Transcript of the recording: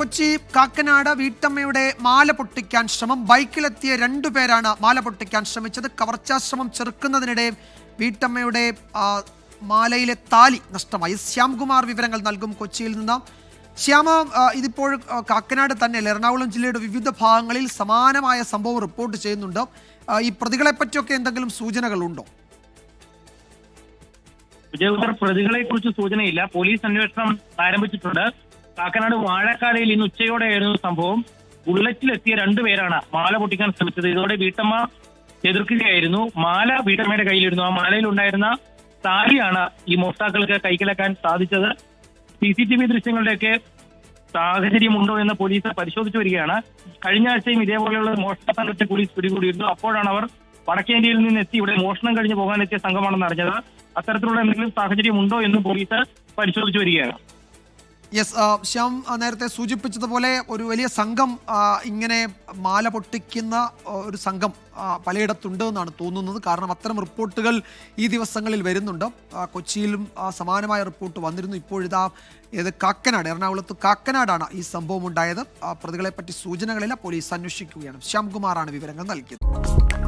കൊച്ചി കാക്കനാട് വീട്ടമ്മയുടെ മാല പൊട്ടിക്കാൻ ശ്രമം. ബൈക്കിലെത്തിയ രണ്ടുപേരാണ് മാല പൊട്ടിക്കാൻ ശ്രമിച്ചത്. കവർച്ചാശ്രമം ചെറുക്കുന്നതിനിടെ വീട്ടമ്മയുടെ മാലയിലെ താലി നഷ്ടമായി. ശ്യാംകുമാർ വിവരങ്ങൾ നൽകും കൊച്ചിയിൽ നിന്ന്. ശ്യാമ, ഇതിപ്പോൾ കാക്കനാട് തന്നെയല്ല, എറണാകുളം ജില്ലയുടെ വിവിധ ഭാഗങ്ങളിൽ സമാനമായ സംഭവം റിപ്പോർട്ട് ചെയ്യുന്നുണ്ട്. ഈ പ്രതികളെ പറ്റിയൊക്കെ എന്തെങ്കിലും സൂചനകളുണ്ടോ? വിജയകുമാർ, പ്രതികളെ കുറിച്ച് സൂചനയില്ല. പോലീസ് അന്വേഷണം ആരംഭിച്ചിട്ടുണ്ട്. കാക്കനാട് വാഴക്കാലയിൽ ഇന്ന് ഉച്ചയോടെയായിരുന്നു സംഭവം. ബുള്ളറ്റിലെത്തിയ രണ്ടുപേരാണ് മാല പൊട്ടിക്കാൻ ശ്രമിച്ചത്. ഇതോടെ വീട്ടമ്മ എതിർക്കുകയായിരുന്നു. മാല വീട്ടമ്മയുടെ കയ്യിലിരുന്നു. ആ മാലയിൽ ഉണ്ടായിരുന്ന താലിയാണ് ഈ മോഷ്ടാക്കൾക്ക് കൈക്കലാക്കാൻ സാധിച്ചത്. CCTV ദൃശ്യങ്ങളുടെയൊക്കെ സാഹചര്യമുണ്ടോ എന്ന് പോലീസ് പരിശോധിച്ചു വരികയാണ്. കഴിഞ്ഞ ആഴ്ചയും ഇതേപോലെയുള്ള മോഷണ സംഘത്തെ പോലീസ് പിടികൂടിയിരുന്നു. അപ്പോഴാണ് അവർ വടക്കേന്ത്യയിൽ നിന്ന് എത്തി ഇവിടെ മോഷണം കഴിഞ്ഞ് പോകാനെത്തിയ സംഘമാണെന്ന് അറിഞ്ഞത്. അത്തരത്തിലുള്ള എന്തെങ്കിലും സാഹചര്യം ഉണ്ടോ എന്ന് പോലീസ് പരിശോധിച്ചു വരികയാണ്. യെസ്, ശ്യാം നേരത്തെ സൂചിപ്പിച്ചതുപോലെ ഒരു വലിയ സംഘം, ഇങ്ങനെ മാല പൊട്ടിക്കുന്ന ഒരു സംഘം പലയിടത്തുണ്ട് എന്നാണ് തോന്നുന്നത്. കാരണം അത്തരം റിപ്പോർട്ടുകൾ ഈ ദിവസങ്ങളിൽ വരുന്നുണ്ട്. കൊച്ചിയിലും സമാനമായ റിപ്പോർട്ട് വന്നിരുന്നു. ഇപ്പോഴിതാ കാക്കനാട്, എറണാകുളത്ത് കാക്കനാടാണ് ഈ സംഭവം ഉണ്ടായത്. പ്രതികളെ പറ്റി സൂചനകളില്ല. പോലീസ് അന്വേഷിക്കുകയാണ്. ശ്യാംകുമാറാണ് വിവരങ്ങൾ നൽകിയത്.